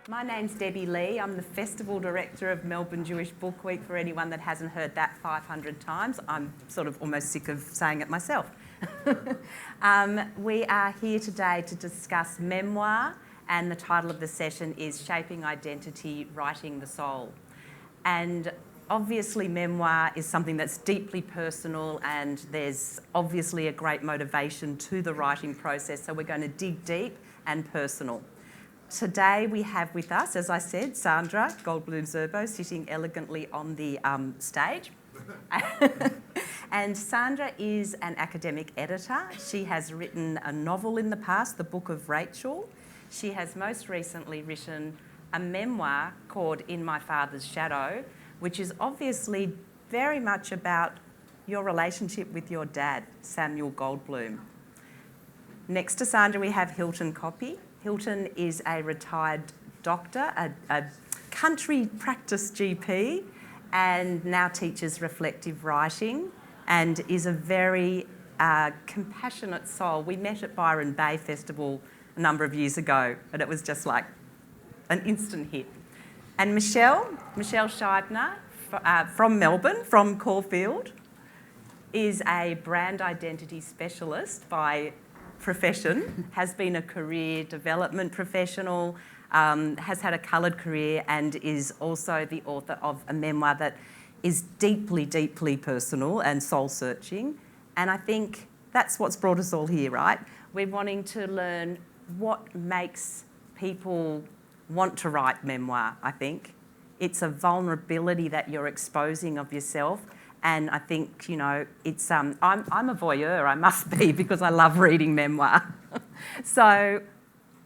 My name's Debbie Lee. I'm the Festival Director of Melbourne Jewish Book Week. For anyone that hasn't heard that 500 times, I'm sort of almost sick of saying it myself. We are here today to discuss Memoir, and the title of the session is Shaping Identity, Writing the Soul. And obviously Memoir is something that's deeply personal, and there's obviously a great motivation to the writing process, so we're going to dig deep and personal. Today we have with us, as I said, Sandra, Goldbloom Zurbo, sitting elegantly on the stage. And Sandra is an academic editor. She has written a novel in the past, The Book of Rachel. She has most recently written a memoir called In My Father's Shadow, which is obviously very much about your relationship with your dad, Samuel Goldbloom. Next to Sandra we have Hilton Koppe. Hilton is a retired doctor, a country practice GP, and now teaches reflective writing and is a very compassionate soul. We met at Byron Bay Festival a number of years ago, and it was just like an instant hit. And Michelle Scheibner from Melbourne, from Caulfield, is a brand identity specialist by profession, has been a career development professional, has had a coloured career, and is also the author of a memoir that is deeply, deeply personal and soul-searching. And I think that's what's brought us all here, right? We're wanting to learn what makes people want to write memoir, I think. It's a vulnerability that you're exposing of yourself. And I think, you know, it's I'm a voyeur, I must be, because I love reading memoir. So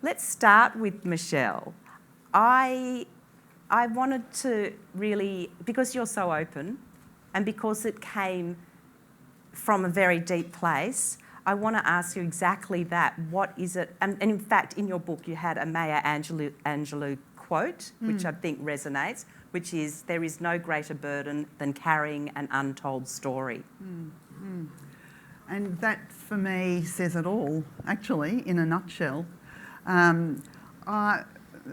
let's start with Michelle. I wanted to really, because you're so open and because it came from a very deep place, I want to ask you exactly that. What is it? And in fact, in your book, you had a Maya Angelou quote, which I think resonates, which is, there is no greater burden than carrying an untold story. And that, for me, says it all, actually, in a nutshell.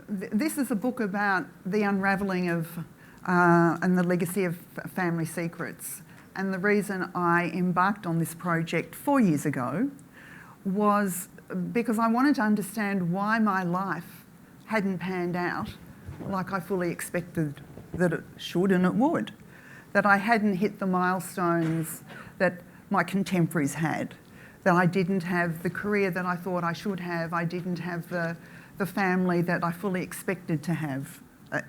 This is a book about the unravelling of and the legacy of family secrets. And the reason I embarked on this project 4 years ago was because I wanted to understand why my life hadn't panned out like I fully expected that it should and it would. That I hadn't hit the milestones that my contemporaries had. That I didn't have the career that I thought I should have. I didn't have the family that I fully expected to have,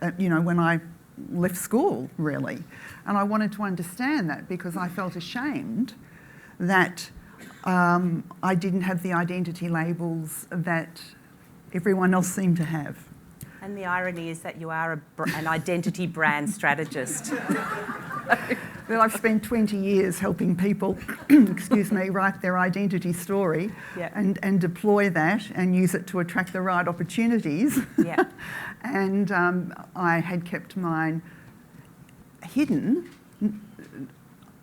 when I left school, really. And I wanted to understand that because I felt ashamed that I didn't have the identity labels that everyone else seemed to have. And the irony is that you are an identity brand strategist. Well, I've spent 20 years helping people, write their identity story and deploy that and use it to attract the right opportunities. Yeah. And I had kept mine hidden.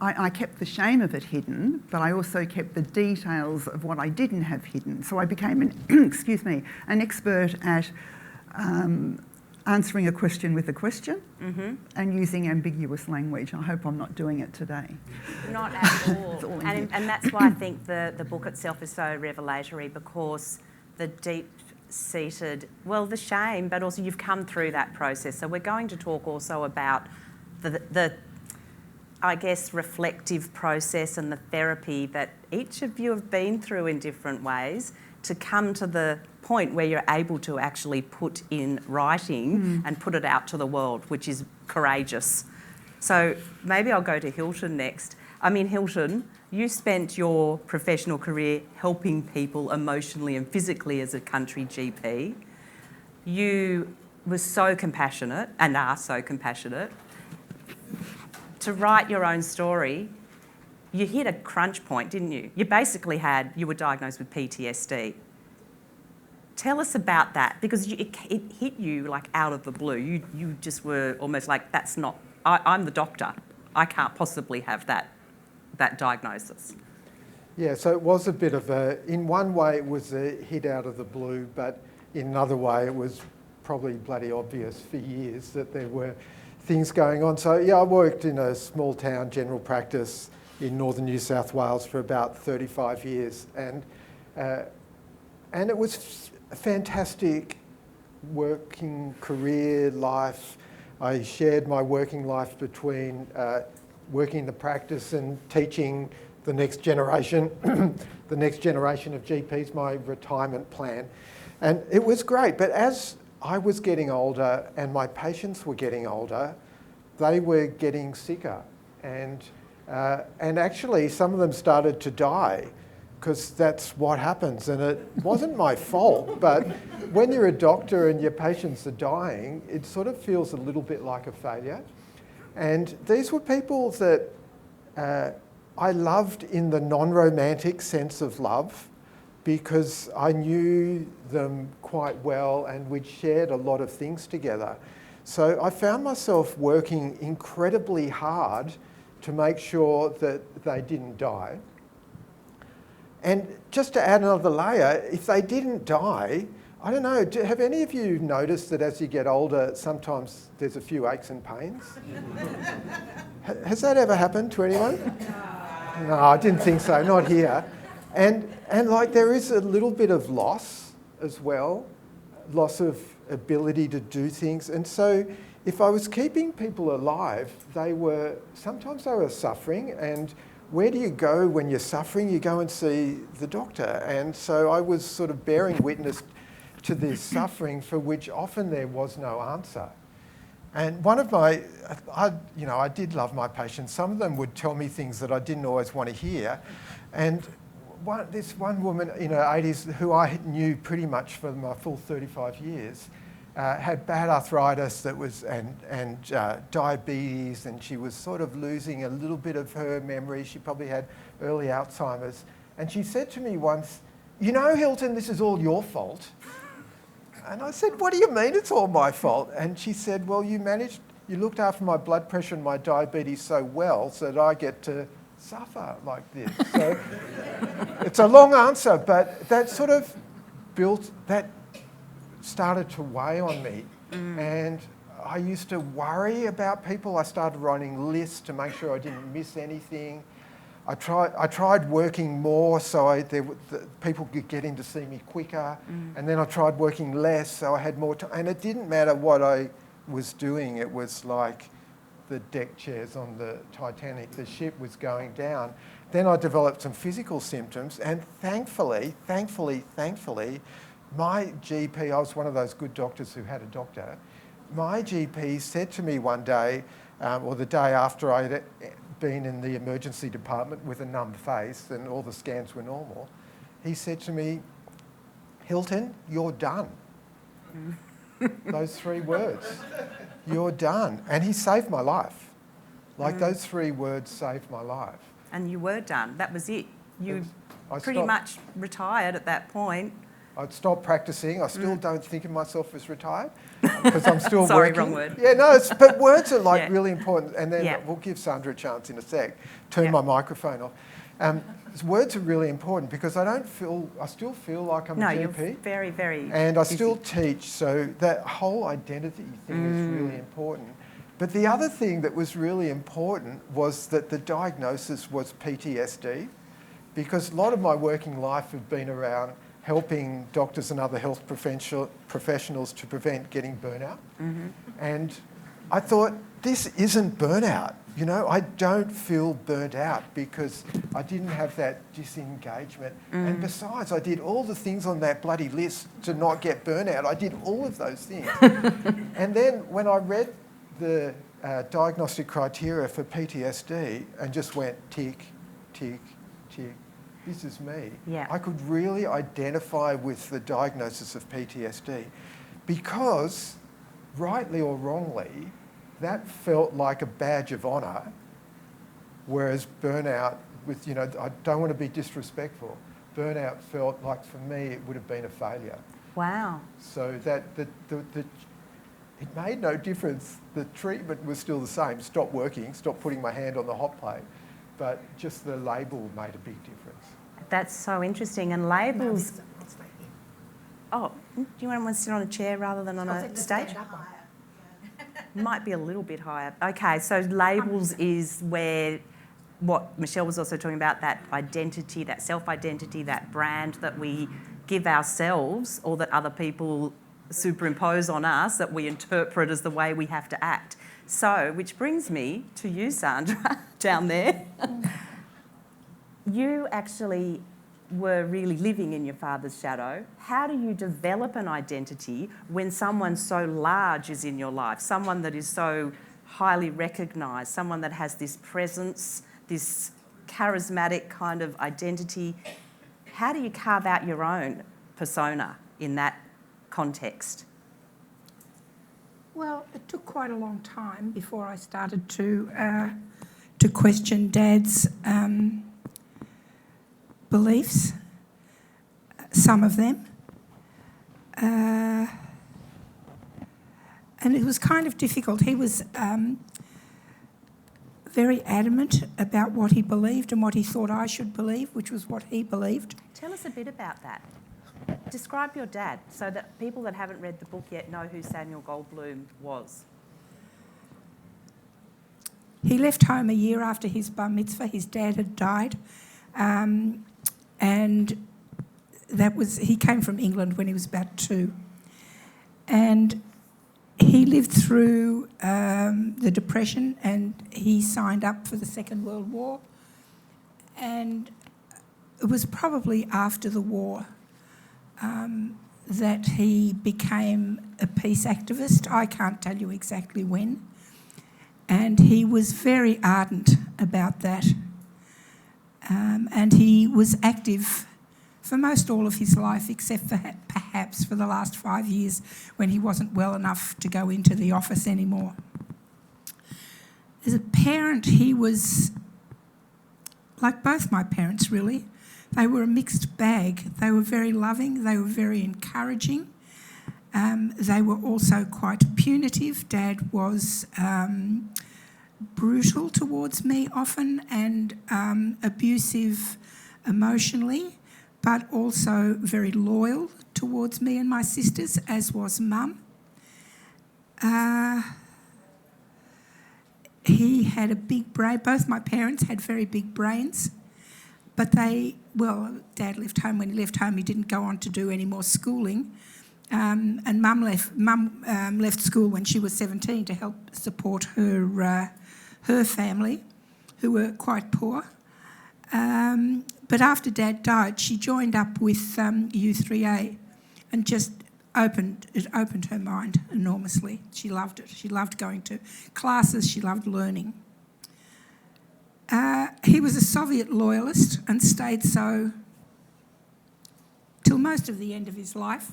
I kept the shame of it hidden, but I also kept the details of what I didn't have hidden. So I became an expert at answering a question with a question and using ambiguous language. I hope I'm not doing it today. Not at all. And that's why I think the book itself is so revelatory, because the deep-seated, the shame, but also you've come through that process. So we're going to talk also about the I guess, reflective process and the therapy that each of you have been through in different ways to come to the point where you're able to actually put in writing and put it out to the world, which is courageous. So maybe I'll go to Hilton next. I mean, Hilton, you spent your professional career helping people emotionally and physically as a country GP. You were so compassionate and are so compassionate. To write your own story, you hit a crunch point, didn't you? You were diagnosed with PTSD. Tell us about that, because it hit you like out of the blue. You just were almost like, I'm the doctor. I can't possibly have that diagnosis. Yeah, so it was a bit of in one way it was a hit out of the blue, but in another way it was probably bloody obvious for years that there were things going on. So yeah, I worked in a small town general practice in northern New South Wales for about 35 years, and it was a fantastic working career life. I shared my working life between working in the practice and teaching the next generation, the next generation of GPs, my retirement plan. And it was great, but as I was getting older and my patients were getting older, they were getting sicker. And actually some of them started to die, because that's what happens. And it wasn't my fault, but when you're a doctor and your patients are dying, it sort of feels a little bit like a failure. And these were people that I loved in the non-romantic sense of love, because I knew them quite well and we'd shared a lot of things together. So I found myself working incredibly hard to make sure that they didn't die. And just to add another layer, if they didn't die, I don't know, have any of you noticed that as you get older, sometimes there's a few aches and pains? Has that ever happened to anyone? No, I didn't think so, not here. And like there is a little bit of loss as well, loss of ability to do things. And so if I was keeping people alive, sometimes they were suffering. And where do you go when you're suffering? You go and see the doctor. And so I was sort of bearing witness to this suffering for which often there was no answer. And one of I did love my patients. Some of them would tell me things that I didn't always want to hear. And this one woman in her 80s, who I knew pretty much for my full 35 years, had bad arthritis and diabetes, and she was sort of losing a little bit of her memory. She probably had early Alzheimer's. And she said to me once, "You know, Hilton, this is all your fault." And I said, "What do you mean it's all my fault?" And she said, "Well, you looked after my blood pressure and my diabetes so well so that I get to suffer like this." So it's a long answer, but that sort of started to weigh on me. And I used to worry about people. I started writing lists to make sure I didn't miss anything. I tried working more so people could get in to see me quicker. And then I tried working less so I had more time. And it didn't matter what I was doing. It was like the deck chairs on the Titanic. The ship was going down. Then I developed some physical symptoms. And thankfully, my GP, I was one of those good doctors who had a doctor. My GP said to me one day, or the day after I had been in the emergency department with a numb face and all the scans were normal, he said to me, "Hilton, you're done." Those 3 words, "You're done." And he saved my life. Like those 3 words saved my life. And you were done. That was it. You I pretty much retired at that point. I'd stopped practicing. I still don't think of myself as retired because I'm still Sorry, working. wrong word. Yeah, no, but words are like Yeah. really important. And then Yeah. we'll give Sandra a chance in a sec. Turn Yeah. my microphone off. Words are really important because I still feel like I'm a You're GP. very, very And I busy. still teach, so that whole identity thing is really important. But the other thing that was really important was that the diagnosis was PTSD, because a lot of my working life had been around helping doctors and other health professionals to prevent getting burnout. And I thought, this isn't burnout. You know, I don't feel burnt out because I didn't have that disengagement. And besides, I did all the things on that bloody list to not get burnout. I did all of those things. And then when I read the diagnostic criteria for PTSD and just went tick, tick, tick, this is me. Yeah. I could really identify with the diagnosis of PTSD because, rightly or wrongly, that felt like a badge of honour, whereas burnout, I don't want to be disrespectful, burnout felt like, for me, it would have been a failure. Wow. So it made no difference. The treatment was still the same. Stop working, stop putting my hand on the hot plate, but just the label made a big difference. That's so interesting. And labels... Oh, do you want to sit on a chair rather than on a stage? Might be a little bit higher. Okay, so labels is where what Michelle was also talking about, that identity, that self-identity, that brand that we give ourselves or that other people superimpose on us that we interpret as the way we have to act. So, which brings me to you, Sandra, down there. You actually were really living in your father's shadow. How do you develop an identity when someone so large is in your life, someone that is so highly recognised, someone that has this presence, this charismatic kind of identity? How do you carve out your own persona in that context? Well, it took quite a long time before I started to question Dad's beliefs, some of them. And it was kind of difficult. He was very adamant about what he believed and what he thought I should believe, which was what he believed. Tell us a bit about that. Describe your dad so that people that haven't read the book yet know who Samuel Goldbloom was. He left home a year after his bar mitzvah. His dad had died. And he came from England when he was about 2. And he lived through the Depression, and he signed up for the Second World War. And it was probably after the war that he became a peace activist. I can't tell you exactly when. And he was very ardent about that. And he was active for most all of his life, except for perhaps for the last 5 years when he wasn't well enough to go into the office anymore. As a parent, he was like both my parents, really. They were a mixed bag. They were very loving. They were very encouraging. They were also quite punitive. Dad was brutal towards me often and abusive emotionally, but also very loyal towards me and my sisters, as was Mum. He had a big brain. Both my parents had very big brains, but Dad left home. When he left home, he didn't go on to do any more schooling. And Mum left school when she was 17 to help support her family, who were quite poor. But after Dad died, she joined up with U3A, and just opened her mind enormously. She loved it. She loved going to classes. She loved learning. He was a Soviet loyalist and stayed so till most of the end of his life.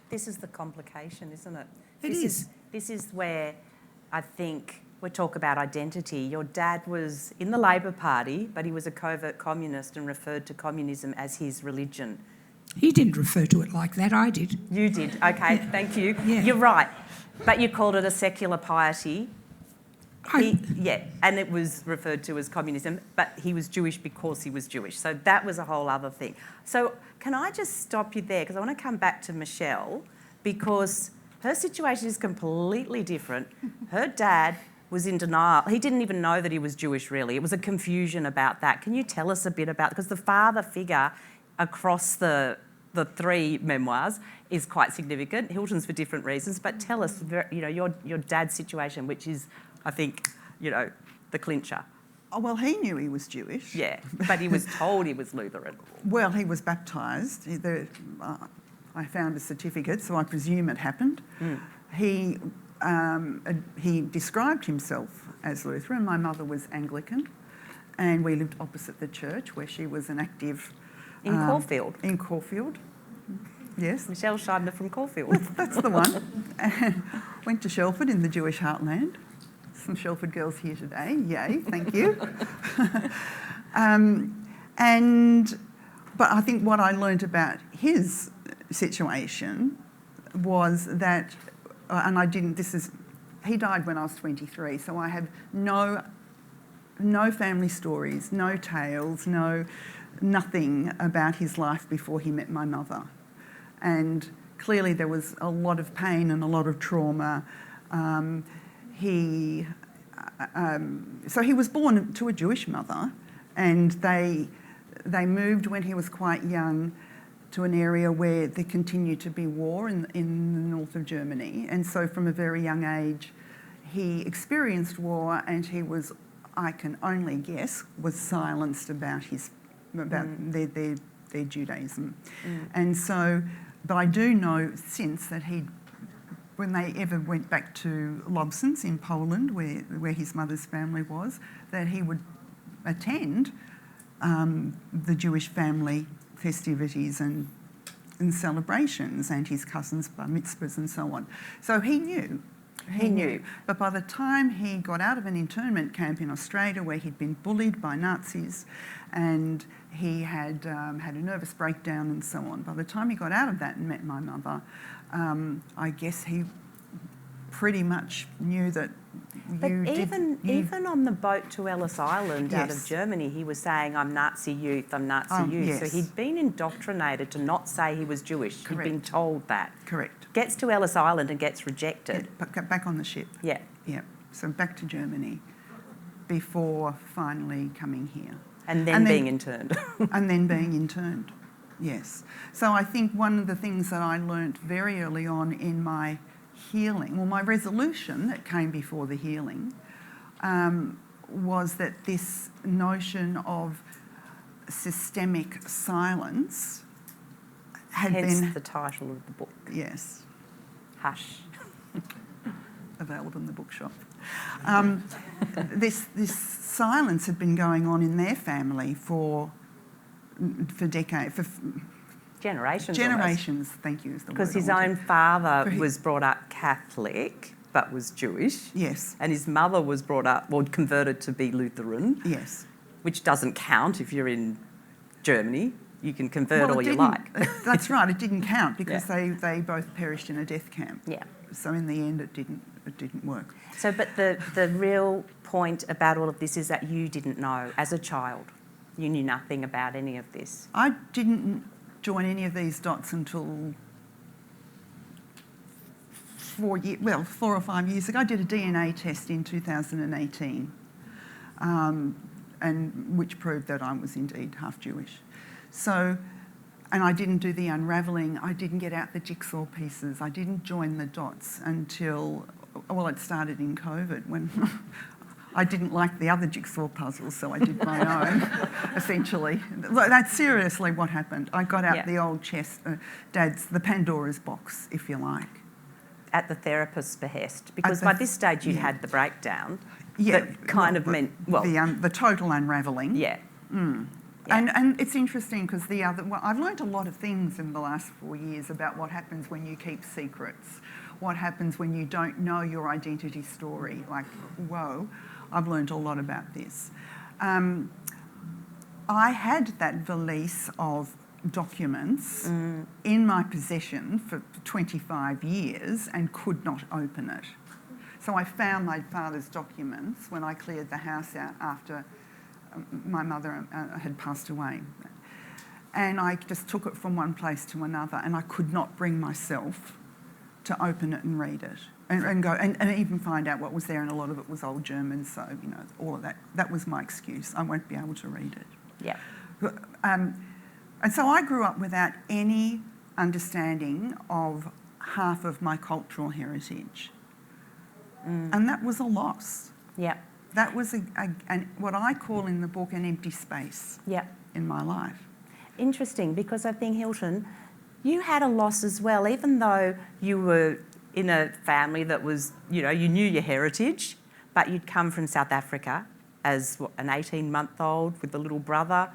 This is the complication, isn't it? This is where I think we talk about identity. Your dad was in the Labor Party, but he was a covert communist and referred to communism as his religion. He didn't refer to it like that, I did. You did, okay, thank you. Yeah. You're right, but you called it a secular piety. And it was referred to as communism, but he was Jewish because he was Jewish. So that was a whole other thing. So can I just stop you there? Because I want to come back to Michelle, because her situation is completely different. Her dad was in denial. He didn't even know that he was Jewish, really. It was a confusion about that. Can you tell us a bit about, because the father figure across the 3 memoirs is quite significant. Hilton's for different reasons, but tell us, your dad's situation, which is, I think, the clincher. Oh, well, he knew he was Jewish. Yeah, but he was told he was Lutheran. Well, he was baptised. I found a certificate, so I presume it happened. Mm. He described himself as Lutheran. My mother was Anglican, and we lived opposite the church where she was an active... In Caulfield? In Caulfield, yes. Michelle Scheibner from Caulfield. That's the one. And went to Shelford in the Jewish heartland. Some Shelford girls here today, yay, thank you. But I think what I learnt about his situation was that, he died when I was 23, so I have no family stories, no tales, nothing about his life before he met my mother. and clearly there was a lot of pain and a lot of trauma. So he was born to a Jewish mother, and they moved when he was quite young to an area where there continued to be war in the north of Germany. And so from a very young age, he experienced war, and he was, I can only guess, was silenced about their Judaism. And so, but I do know since that when they ever went back to Lobson's in Poland, where his mother's family was, that he would attend the Jewish family festivities and celebrations, and his cousins' bar mitzvahs and so on. So he knew. But by the time he got out of an internment camp in Australia, where he'd been bullied by Nazis and he had had a nervous breakdown and so on, by the time he got out of that and met my mother, I guess he pretty much knew that even on the boat to Ellis Island out of Germany, he was saying, I'm Nazi youth, I'm Nazi youth. Yes. So he'd been indoctrinated to not say he was Jewish. Correct. He'd been told that. Correct. Gets to Ellis Island and gets rejected. Yeah, back on the ship. Yeah. Yeah. So back to Germany before finally coming here. And then being interned. And then being interned, yes. So I think one of the things that I learnt very early on in my healing, well, my resolution that came before the healing, was that this notion of systemic silence had Hence the title of the book. Yes. Hush. Available in the bookshop. This silence had been going on in their family for decades, for Generations. Thank you. Because his own father was brought up Catholic but was Jewish. Yes. And his mother was brought up, well, converted to be Lutheran. Yes. Which doesn't count if you're in Germany. You can convert all you like. That's right. It didn't count because they both perished in a death camp. Yeah. So in the end, it didn't work. So, but the real point about all of this is that you didn't know as a child. You knew nothing about any of this. I didn't join any of these dots until 4 or 5 years ago. I did a DNA test in 2018, and which proved that I was indeed half Jewish. So, and I didn't do the unravelling. I didn't get out the jigsaw pieces. I didn't join the dots until, well, it started in COVID when I didn't like the other jigsaw puzzles, so I did my own, essentially. That's seriously what happened. I got out the old chest, the Pandora's box, if you like. At the therapist's behest, because by this stage you'd had the breakdown. Yeah. That kind of meant, well... The total unravelling. Yeah. Mm. Yeah. And it's interesting because I've learned a lot of things in the last 4 years about what happens when you keep secrets, what happens when you don't know your identity story. Like, whoa, I've learned a lot about this. I had that valise of documents in my possession for 25 years and could not open it. So I found my father's documents when I cleared the house out after my mother had passed away. And I just took it from one place to another, and I could not bring myself to open it and read it and go and even find out what was there, and a lot of it was old German, so, you know, all of that. That was my excuse. I won't be able to read it. Yeah. And so I grew up without any understanding of half of my cultural heritage. And that was a loss. Yeah. That was what I call in the book an empty space in my life. Interesting, because I think, Hilton, you had a loss as well, even though you were in a family that was, you know, you knew your heritage, but you'd come from South Africa as an 18-month-old with a little brother.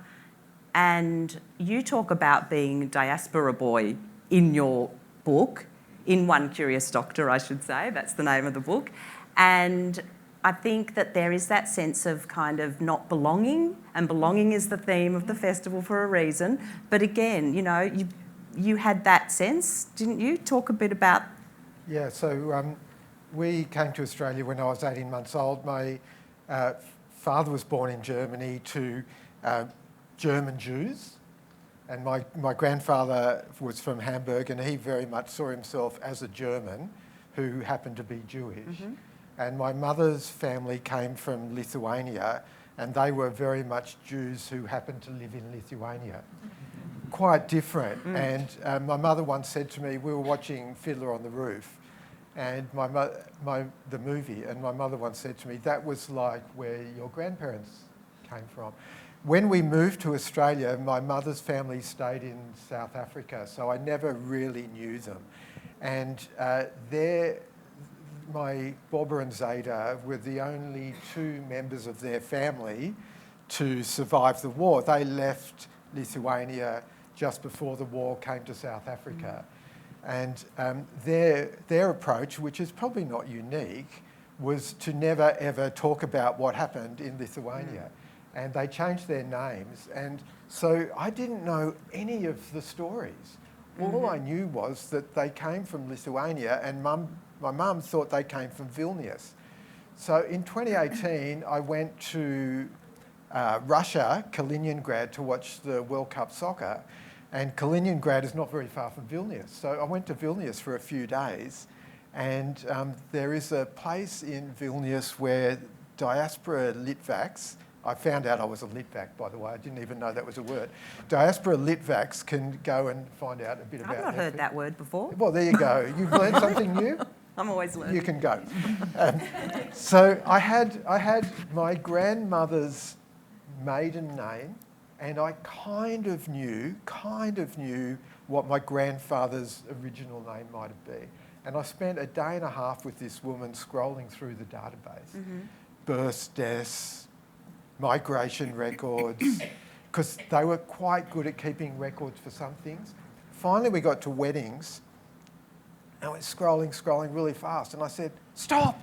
And you talk about being a diaspora boy in your book, in One Curious Doctor, I should say. That's the name of the book. And I think that there is that sense of kind of not belonging, and belonging is the theme of the festival for a reason. But again, you know, you had that sense, didn't you? Talk a bit about... Yeah, so we came to Australia when I was 18 months old. My father was born in Germany to German Jews, And my grandfather was from Hamburg, and he very much saw himself as a German who happened to be Jewish. And my mother's family came from Lithuania, and they were very much Jews who happened to live in Lithuania. Quite different. And my mother once said to me, we were watching Fiddler on the Roof, and the movie, and my mother once said to me, that was like where your grandparents came from. When we moved to Australia, my mother's family stayed in South Africa, so I never really knew them. And my Bobber and Zeta were the only two members of their family to survive the war. They left Lithuania just before the war came to South Africa. And their approach, which is probably not unique, was to never ever talk about what happened in Lithuania. And they changed their names. And so I didn't know any of the stories. All I knew was that they came from Lithuania, and my mum thought they came from Vilnius. So in 2018, I went to Russia, Kaliningrad, to watch the World Cup soccer. And Kaliningrad is not very far from Vilnius. So I went to Vilnius for a few days. And there is a place in Vilnius where diaspora Litvaks, I found out I was a Litvak, by the way. I didn't even know that was a word. Diaspora Litvaks can go and find out a bit about... I've not heard that word before. Well, there you go. You've learned something new. I'm always learning. You can go. So I had my grandmother's maiden name, and I kind of knew what my grandfather's original name might have been. And I spent a day and a half with this woman scrolling through the database. Births, deaths, migration records, because they were quite good at keeping records for some things. Finally, we got to weddings, and I was scrolling really fast, and I said, stop.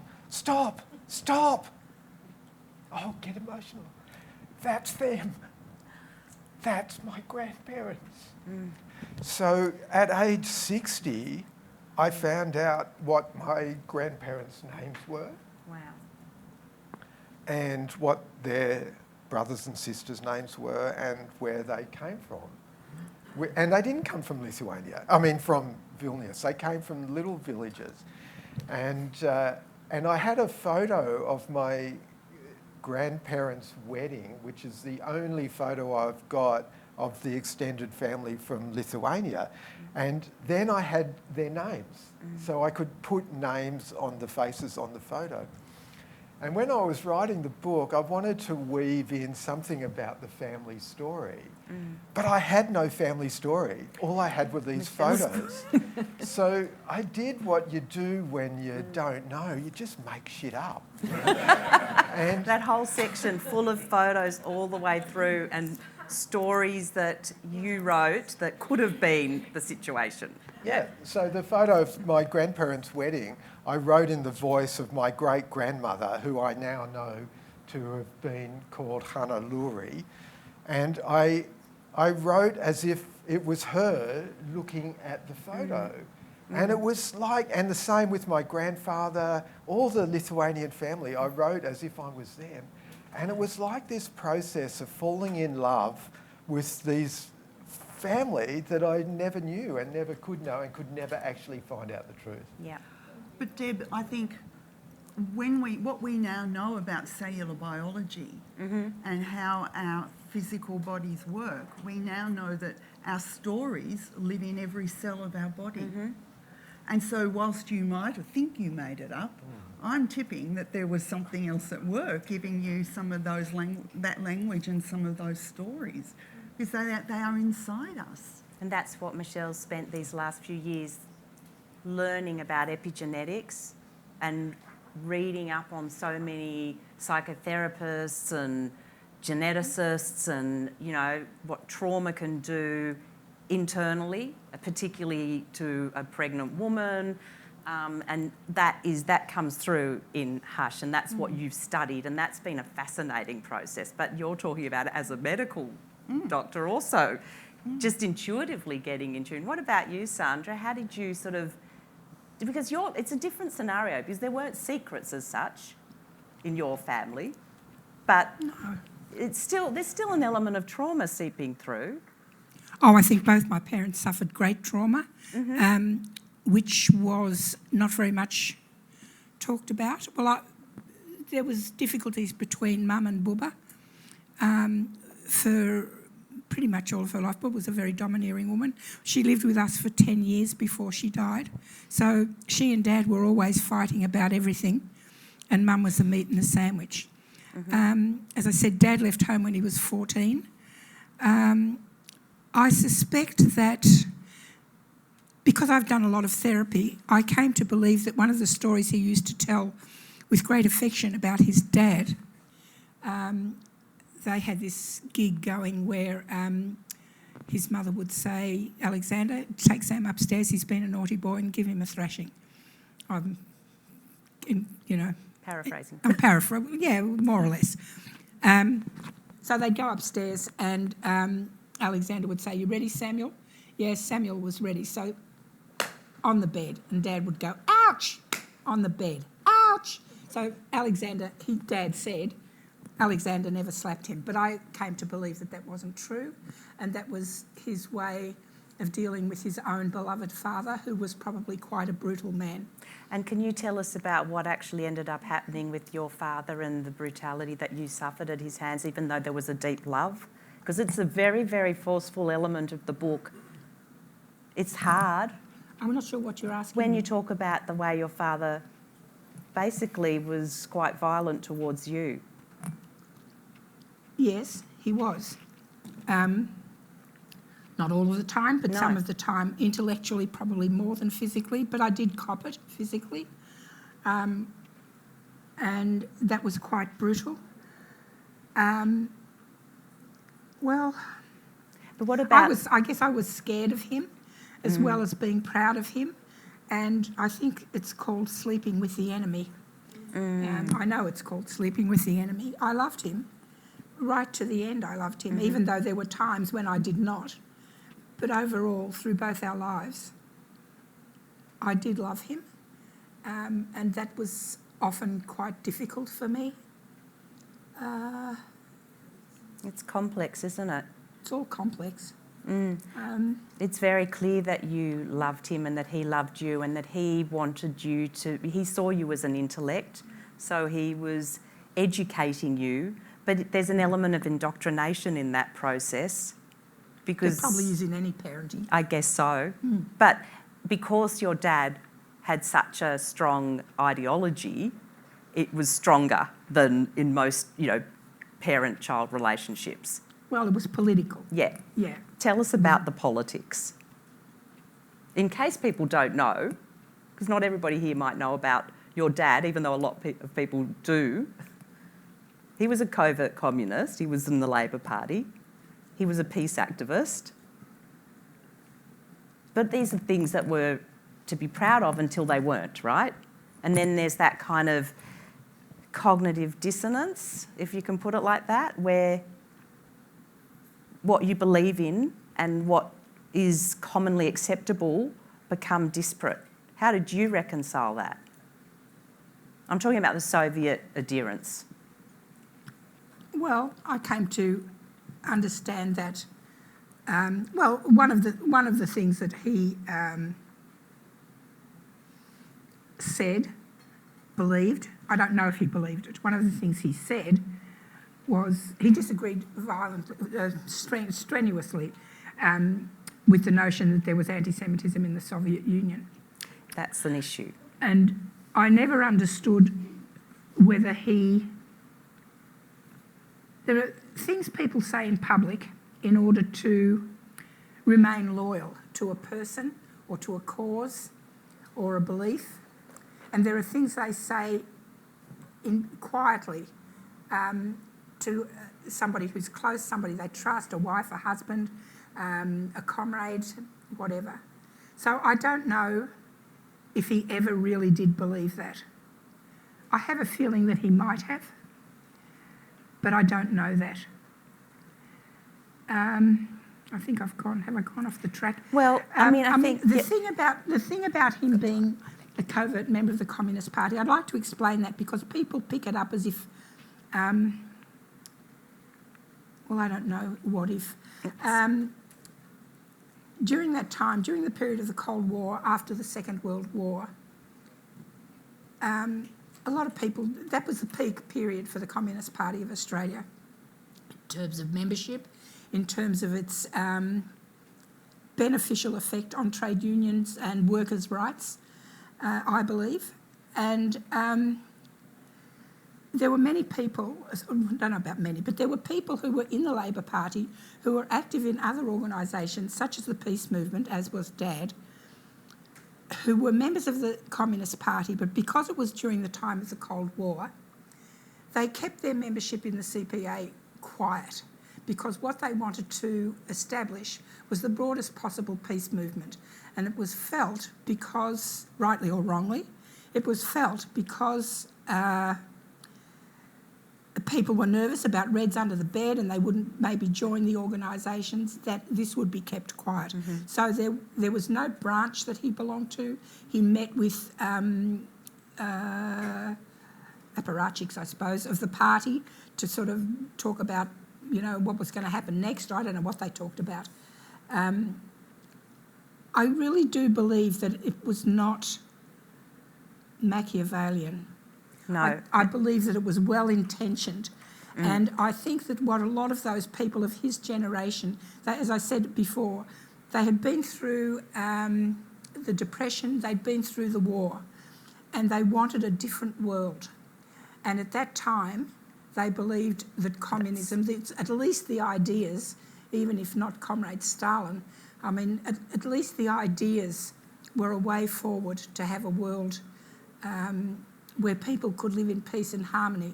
Oh, get emotional. That's them. That's my grandparents. So at age 60, I found out what my grandparents' names were. Wow. And what their brothers and sisters' names were and where they came from. And they didn't come from Lithuania, from Vilnius. They came from little villages. And I had a photo of my grandparents' wedding, which is the only photo I've got of the extended family from Lithuania. And then I had their names. So I could put names on the faces on the photo. And when I was writing the book, I wanted to weave in something about the family story. But I had no family story. All I had were these photos. So I did what you do when you don't know. You just make shit up. And that whole section full of photos all the way through and stories that you wrote that could have been the situation. Yeah, so the photo of my grandparents' wedding, I wrote in the voice of my great-grandmother, who I now know to have been called Hannah Lurie. And I wrote as if it was her looking at the photo. And it was like, and the same with my grandfather, all the Lithuanian family, I wrote as if I was them. And it was like this process of falling in love with these family that I never knew and never could know and could never actually find out the truth. Yeah. But Deb, I think what we now know about cellular biology and how our physical bodies work, we now know that our stories live in every cell of our body. And so whilst you might think you made it up, I'm tipping that there was something else at work giving you some of those that language and some of those stories, because they are inside us. And that's what Michelle's spent these last few years learning about epigenetics and reading up on so many psychotherapists and geneticists and, what trauma can do internally, particularly to a pregnant woman. And that comes through in Hush, and that's what you've studied, and that's been a fascinating process. But you're talking about it as a medical doctor also, just intuitively getting in tune. What about you, Sandra? How did you sort of... Because it's a different scenario, because there weren't secrets as such in your family, but there's still an element of trauma seeping through. Oh, I think both my parents suffered great trauma, which was not very much talked about. Well, there was difficulties between Mum and Bubba for pretty much all of her life. Bubba was a very domineering woman. She lived with us for 10 years before she died. So she and Dad were always fighting about everything, and Mum was the meat and the sandwich. As I said, Dad left home when he was 14. I suspect that because I've done a lot of therapy, I came to believe that one of the stories he used to tell with great affection about his dad, they had this gig going where his mother would say, Alexander, take Sam upstairs, he's been a naughty boy, and give him a thrashing. Paraphrasing. I'm paraphrasing, yeah, more or less. So they'd go upstairs and Alexander would say, you ready, Samuel? Yes, Samuel was ready. So on the bed, and Dad would go, ouch, on the bed, ouch. So Dad said, Alexander never slapped him. But I came to believe that that wasn't true, and that was his way of dealing with his own beloved father, who was probably quite a brutal man. And can you tell us about what actually ended up happening with your father and the brutality that you suffered at his hands, even though there was a deep love? Because it's a very, very forceful element of the book. It's hard. I'm not sure what you're asking. When you talk about the way your father basically was quite violent towards you. Yes, he was. Not all of the time, but some of the time, intellectually probably more than physically, but I did cop it physically. And that was quite brutal. Well, but what about... I guess I was scared of him as well as being proud of him, and I think it's called sleeping with the enemy. I know it's called sleeping with the enemy. I loved him. Right to the end I loved him, even though there were times when I did not. But overall, through both our lives, I did love him, and that was often quite difficult for me. It's complex, isn't it? It's all complex. It's very clear that you loved him and that he loved you and that he wanted you to... He saw you as an intellect, so he was educating you, but there's an element of indoctrination in that process. Because there probably is in any parenting. I guess so. But because your dad had such a strong ideology, it was stronger than in most, parent-child relationships. Well, it was political. Yeah. Yeah. Tell us about the politics. In case people don't know, because not everybody here might know about your dad, even though a lot of people do. He was a covert communist. He was in the Labor Party. He was a peace activist. But these are things that were to be proud of until they weren't, right? And then there's that kind of cognitive dissonance, if you can put it like that, where what you believe in and what is commonly acceptable become disparate. How did you reconcile that? I'm talking about the Soviet adherence. Well, I came to understand that. One of the things that he said, believed. I don't know if he believed it. One of the things he said was he disagreed strenuously with the notion that there was anti-Semitism in the Soviet Union. That's an issue. And I never understood whether he... There are things people say in public in order to remain loyal to a person or to a cause or a belief. And there are things they say quietly to somebody who's close, somebody they trust, a wife, a husband, a comrade, whatever. So I don't know if he ever really did believe that. I have a feeling that he might have, but I don't know that. I think have I gone off the track? Well, I think the thing about him being a covert member of the Communist Party, I'd like to explain that because people pick it up as if, I don't know what if. during that time, during the period of the Cold War, after the Second World War, a lot of people, that was the peak period for the Communist Party of Australia in terms of membership, in terms of its beneficial effect on trade unions and workers' rights, I believe. And there were many people, I don't know about many, but there were people who were in the Labor Party who were active in other organisations, such as the Peace Movement, as was Dad, who were members of the Communist Party, but because it was during the time of the Cold War, they kept their membership in the CPA quiet, because what they wanted to establish was the broadest possible peace movement. And it was felt because, rightly or wrongly, it was felt because people were nervous about Reds under the bed and they wouldn't maybe join the organisations, that this would be kept quiet. Mm-hmm. So there was no branch that he belonged to. He met with apparatchiks, I suppose, of the party to sort of talk about, what was going to happen next. I don't know what they talked about. I really do believe that it was not Machiavellian. No. I believe that it was well-intentioned. And I think that what a lot of those people of his generation, as I said before, they had been through the Depression, they'd been through the war, and they wanted a different world. And at that time, they believed that communism, at least the ideas, even if not Comrade Stalin, at least the ideas were a way forward to have a world where people could live in peace and harmony.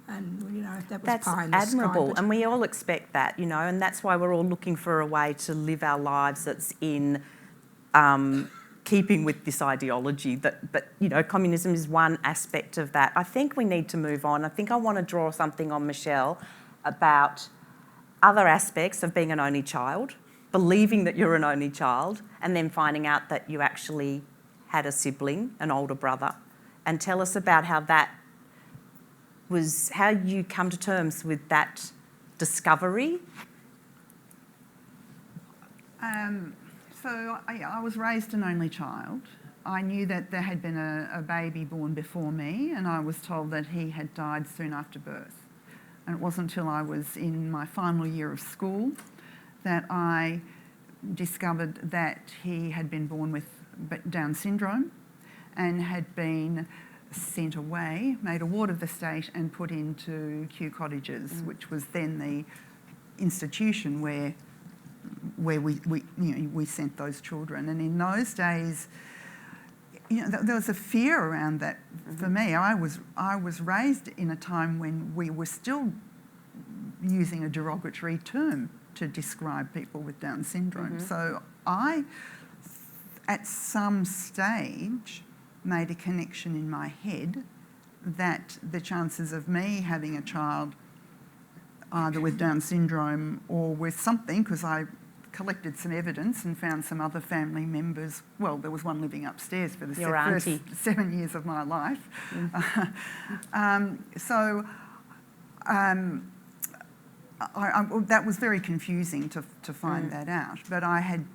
And, that was that's pie in the admirable, sky, and we all expect that, and that's why we're all looking for a way to live our lives that's in keeping with this ideology. But communism is one aspect of that. I think we need to move on. I think I want to draw something on Michelle about other aspects of being an only child, believing that you're an only child, and then finding out that you actually had a sibling, an older brother. And tell us about how you come to terms with that discovery. So I was raised an only child. I knew that there had been a baby born before me, and I was told that he had died soon after birth. And it wasn't until I was in my final year of school that I discovered that he had been born with Down syndrome and had been sent away, made a ward of the state and put into Kew Cottages, which was then the institution where we sent those children. And in those days, there was a fear around that for me. I was raised in a time when we were still using a derogatory term to describe people with Down syndrome. So I, at some stage, made a connection in my head that the chances of me having a child either with Down syndrome or with something, because I collected some evidence and found some other family members. Well, there was one living upstairs for the first 7 years of my life. That was very confusing to find that out. But I had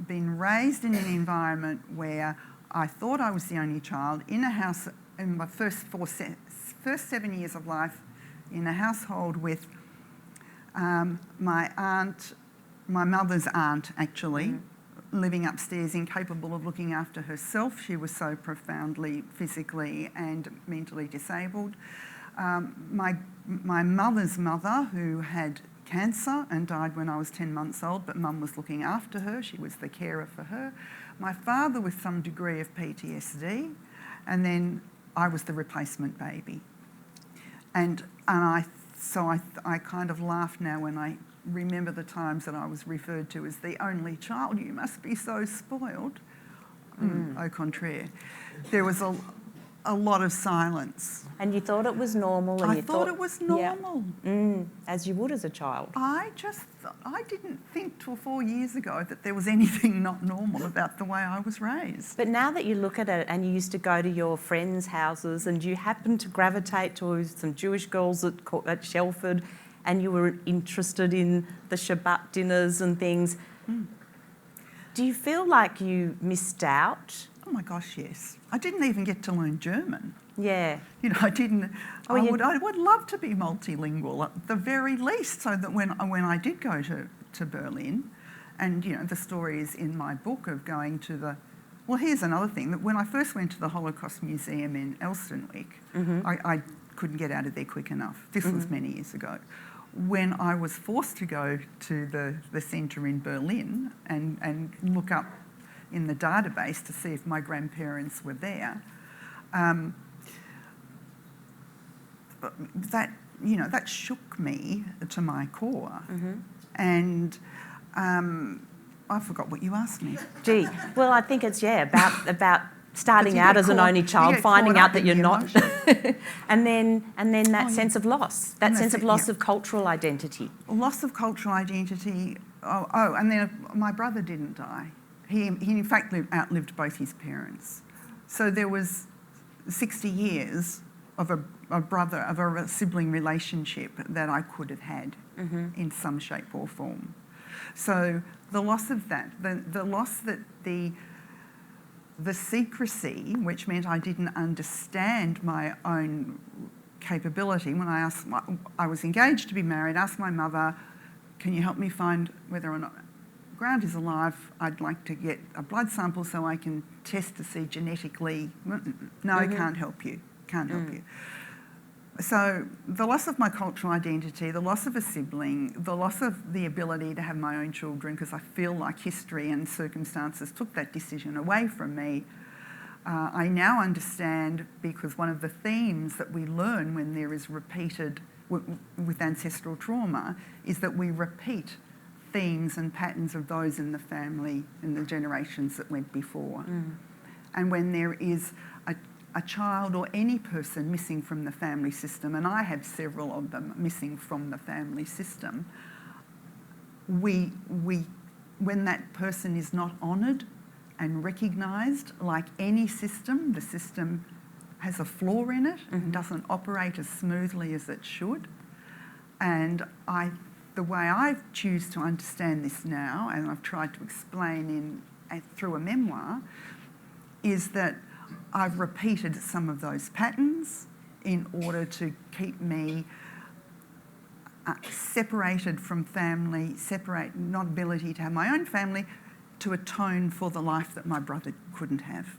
been raised in an environment where I thought I was the only child in a house in my first 7 years of life, in a household with my mother's aunt actually, living upstairs, incapable of looking after herself. She was so profoundly physically and mentally disabled. My mother's mother, who had cancer and died when I was 10 months old, but Mum was looking after her. She was the carer for her. My father with some degree of PTSD, and then I was the replacement baby. And I kind of laugh now when I remember the times that I was referred to as the only child. You must be so spoiled. Au contraire. There was a lot of silence. And you thought it was normal? And I thought it was normal. Yeah. As you would as a child. I didn't think till 4 years ago that there was anything not normal about the way I was raised. But now that you look at it, and you used to go to your friends' houses and you happened to gravitate towards some Jewish girls at Shelford, and you were interested in the Shabbat dinners and things, Do you feel like you missed out? Oh my gosh, yes. I didn't even get to learn German. Yeah. You know, I didn't. Oh, I would love to be multilingual at the very least, so that when I did go to Berlin, and you know, the story is in my book of going to the. Well, here's another thing, that when I first went to the Holocaust Museum in Elsternwick, I couldn't get out of there quick enough. This was many years ago. When I was forced to go to the centre in Berlin and look up in the database to see if my grandparents were there, that shook me to my core. And I forgot what you asked me. Gee, well, I think it's, about starting out as an only child, finding out that you're not, and then that sense of loss, that sense of loss of cultural identity. Loss of cultural identity. And then my brother didn't die. He in fact outlived both his parents. So there was 60 years of a sibling relationship that I could have had in some shape or form. So the loss of that, the loss that the secrecy, which meant I didn't understand my own capability. When I was engaged to be married, asked my mother, can you help me find whether or not Grant is alive? I'd like to get a blood sample so I can test to see genetically. No, can't help you, can't help you. So the loss of my cultural identity, the loss of a sibling, the loss of the ability to have my own children, because I feel like history and circumstances took that decision away from me. I now understand, because one of the themes that we learn when there is repeated, with ancestral trauma, is that we repeat themes and patterns of those in the family in the generations that went before. And when there is a child or any person missing from the family system, and I have several of them missing from the family system, when that person is not honoured and recognised, like any system, the system has a flaw in it and doesn't operate as smoothly as it should. And the way I choose to understand this now, and I've tried to explain through a memoir, is that I've repeated some of those patterns in order to keep me separated from family, not ability to have my own family, to atone for the life that my brother couldn't have.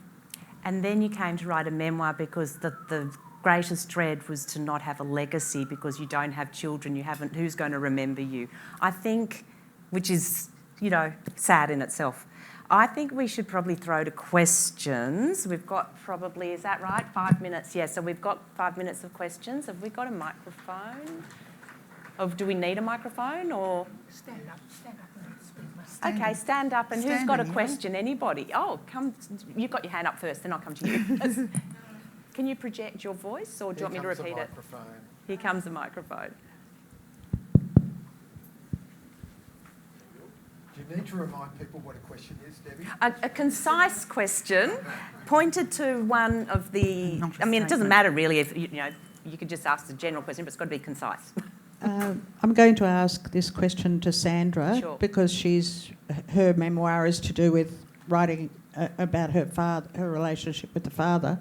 And then you came to write a memoir because the greatest dread was to not have a legacy because you don't have children, who's going to remember you? I think, which is, sad in itself. I think we should probably throw to questions. We've got probably, is that right? 5 minutes, yeah. So we've got 5 minutes of questions. Have we got a microphone? Do we need a microphone or? Stand up and speak. Okay, stand up. And who's got a question? Anybody? Oh, come. You've got your hand up first, then I'll come to you. Can you project your voice or do you want me to repeat it? Here comes a microphone. Do you need to remind people what a question is, Debbie? A concise question pointed to one of the... it doesn't matter really if, you could just ask the general question, but it's got to be concise. I'm going to ask this question to Sandra because her memoir is to do with writing about her relationship with the father.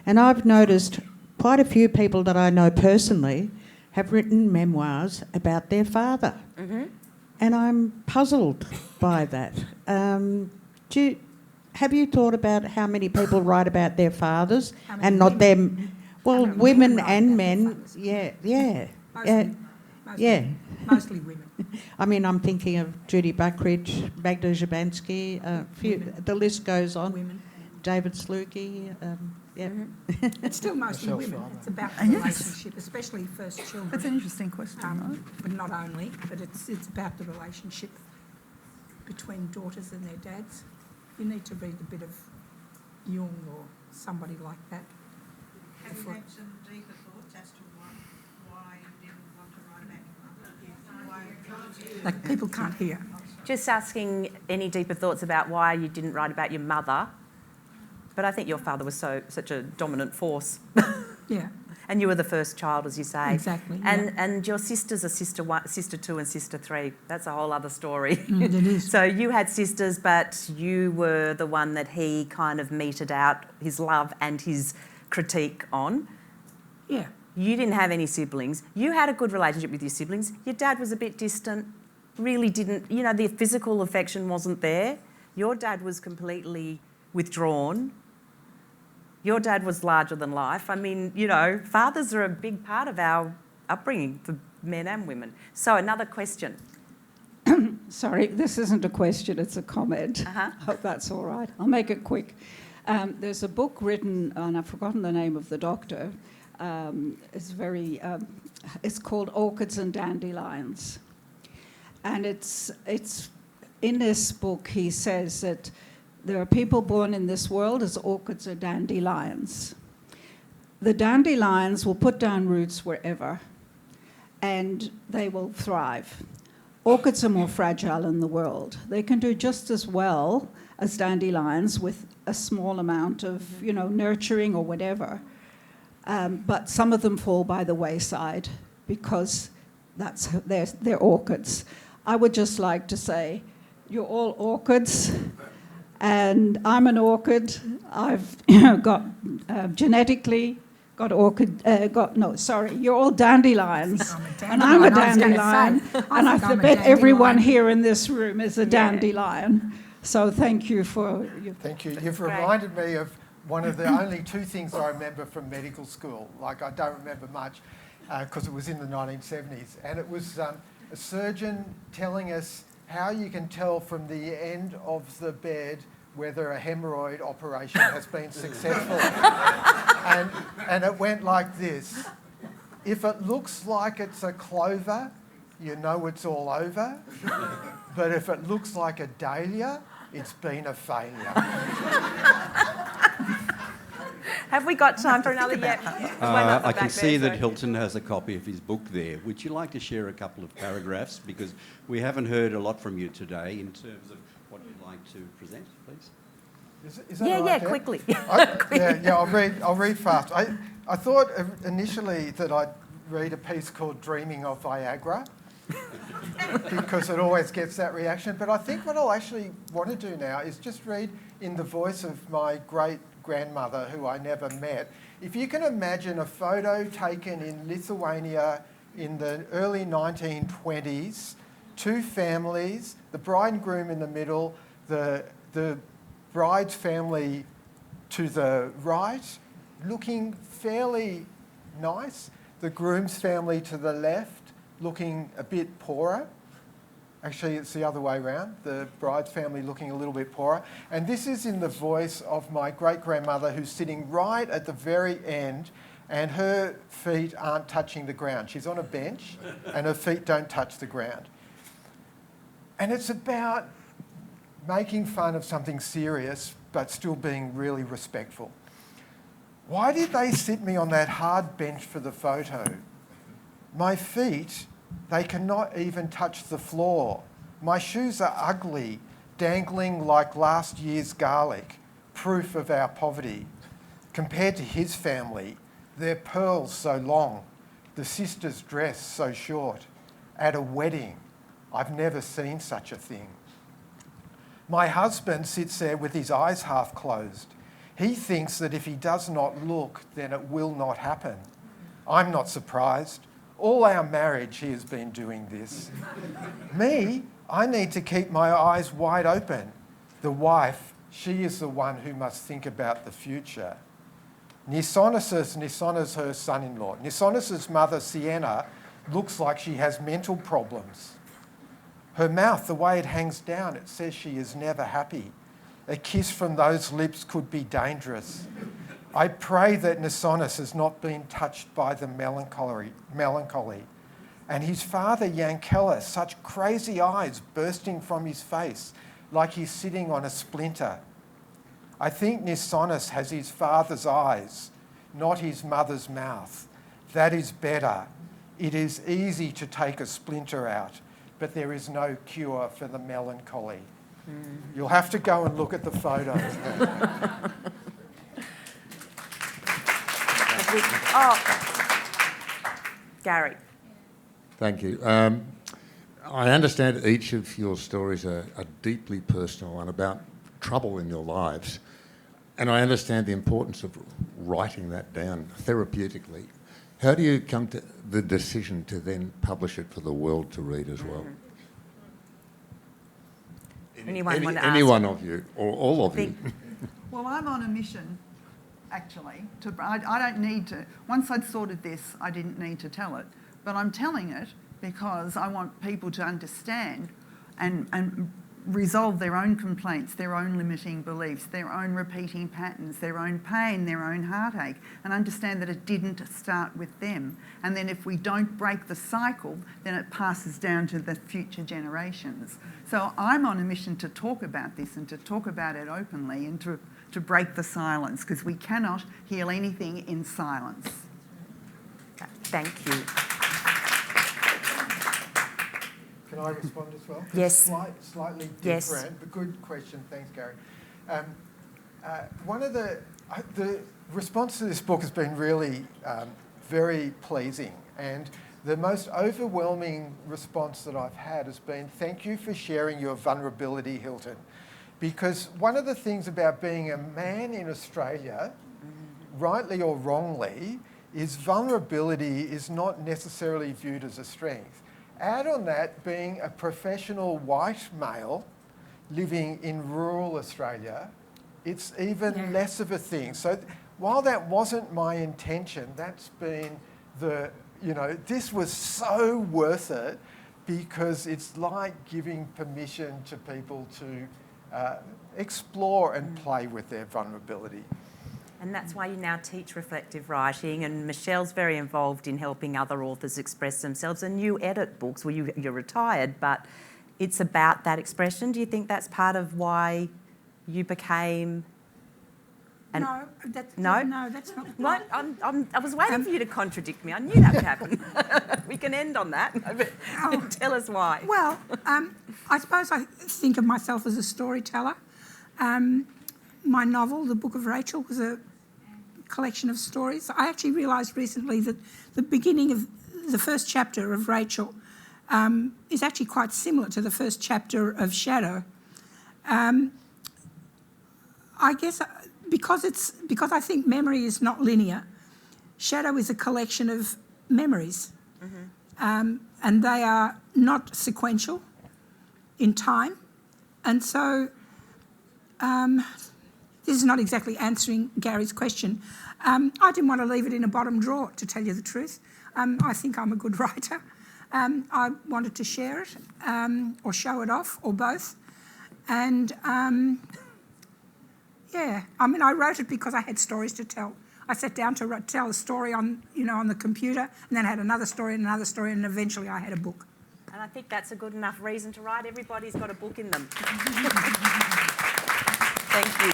And I've noticed quite a few people that I know personally have written memoirs about their father. And I'm puzzled by that. Have you thought about how many people write about their fathers and not them? Well, women and men. Mostly women. I'm thinking of Judy Buckridge, Magda Jabansky, the list goes on. Women. David Sluky. It's still mostly women. It's about the relationship, especially first children. That's an interesting question, right? But not only, but it's about the relationship between daughters and their dads. You need to read a bit of Jung or somebody like that. Have you had some deeper thoughts as to why you didn't want to write about your mother? Like people can't hear. Just asking any deeper thoughts about why you didn't write about your mother. But I think your father was such a dominant force. Yeah. And you were the first child, as you say. Exactly, yeah. And your sisters are sister 1, sister 2 and sister 3. That's a whole other story. It is. So you had sisters, but you were the one that he kind of meted out his love and his critique on. Yeah. You didn't have any siblings. You had a good relationship with your siblings. Your dad was a bit distant, really didn't, the physical affection wasn't there. Your dad was completely withdrawn. Your dad was larger than life. I mean, fathers are a big part of our upbringing for men and women. So another question. Sorry, this isn't a question, it's a comment. Uh-huh. I hope that's all right. I'll make it quick. There's a book written, and I've forgotten the name of the doctor. It's called Orchids and Dandelions. And it's in this book, he says that there are people born in this world as orchids or dandelions. The dandelions will put down roots wherever, and they will thrive. Orchids are more fragile in the world. They can do just as well as dandelions with a small amount of, nurturing or whatever. But some of them fall by the wayside because they're orchids. I would just like to say, you're all orchids. And I'm an orchid. I've got genetically got orchid. You're all dandelions, and I'm a dandelion. And I bet everyone here in this room is a dandelion. So thank you for your. Thank you. You've reminded me of one of the only 2 things I remember from medical school. Like, I don't remember much because it was in the 1970s, and it was a surgeon telling us how you can tell from the end of the bed whether a hemorrhoid operation has been successful. and it went like this. If it looks like it's a clover, you know it's all over. But if it looks like a dahlia, it's been a failure. Have we got time for another yet? I can see that Hilton has a copy of his book there. Would you like to share a couple of paragraphs? Because we haven't heard a lot from you today in terms of what you'd like to present, please. Is that right, Deb? Quickly. I'll read fast. I thought initially that I'd read a piece called Dreaming of Viagra because it always gets that reaction. But I think what I'll actually want to do now is just read in the voice of my great-grandmother, who I never met. If you can imagine a photo taken in Lithuania in the early 1920s, 2 families, the bride and groom in the middle, the bride's family to the right, looking fairly nice, the groom's family to the left, looking a bit poorer. Actually, it's the other way around, the bride's family looking a little bit poorer. And this is in the voice of my great-grandmother, who's sitting right at the very end, and her feet aren't touching the ground. She's on a bench, and her feet don't touch the ground. And it's about making fun of something serious, but still being really respectful. Why did they sit me on that hard bench for the photo? My feet, they cannot even touch the floor. My shoes are ugly, dangling like last year's garlic, proof of our poverty. Compared to his family, their pearls so long, the sister's dress so short. At a wedding, I've never seen such a thing. My husband sits there with his eyes half closed. He thinks that if he does not look, then it will not happen. I'm not surprised. All our marriage he has been doing this. Me, I need to keep my eyes wide open. The wife, she is the one who must think about the future. Nisonis her son-in-law. Nisonis's mother, Sienna, looks like she has mental problems. Her mouth, the way it hangs down, it says she is never happy. A kiss from those lips could be dangerous. I pray that Nisonis has not been touched by the melancholy. And his father, Yankella, such crazy eyes bursting from his face, like he's sitting on a splinter. I think Nisonis has his father's eyes, not his mother's mouth. That is better. It is easy to take a splinter out, but there is no cure for the melancholy. You'll have to go and look at the photos. Gary. Thank you. I understand each of your stories are deeply personal and about trouble in your lives. And I understand the importance of writing that down therapeutically. How do you come to the decision to then publish it for the world to read as well? Anyone want to Any ask? one of you, or all of you? Well, I'm on a mission, actually. I don't need to. Once I'd sorted this, I didn't need to tell it. But I'm telling it because I want people to understand and resolve their own complaints, their own limiting beliefs, their own repeating patterns, their own pain, their own heartache, and understand that it didn't start with them. And then if we don't break the cycle, then it passes down to the future generations. So I'm on a mission to talk about this and to talk about it openly and to break the silence, because we cannot heal anything in silence. Thank you. Can I respond as well? Yes. Slightly different, Yes. but good question. Thanks, Gary. One of the response to this book has been really very pleasing, and the most overwhelming response that I've had has been, thank you for sharing your vulnerability, Hilton. Because one of the things about being a man in Australia, rightly or wrongly, is vulnerability is not necessarily viewed as a strength. Add on that being a professional white male living in rural Australia, it's even less of a thing. So while that wasn't my intention, that's been this was so worth it, because it's like giving permission to people to explore and play with their vulnerability. And that's why you now teach reflective writing, and Michelle's very involved in helping other authors express themselves, and you edit books. Well, you're retired, but it's about that expression. Do you think that's part of why you became... No, that's not. What? I was waiting for you to contradict me. I knew that would happen. We can end on that. But tell us why. Well, I suppose I think of myself as a storyteller. My novel, The Book of Rachel, was a collection of stories. I actually realised recently that the beginning of the first chapter of Rachel is actually quite similar to the first chapter of Shadow. I guess because I think memory is not linear, Shadow is a collection of memories, and they are not sequential in time, and so this is not exactly answering Gary's question. I didn't want to leave it in a bottom drawer, to tell you the truth. I think I'm a good writer. I wanted to share it or show it off, or both, and I wrote it because I had stories to tell. I sat down to tell a story on the computer, and then I had another story, and eventually I had a book. And I think that's a good enough reason to write. Everybody's got a book in them. Thank you.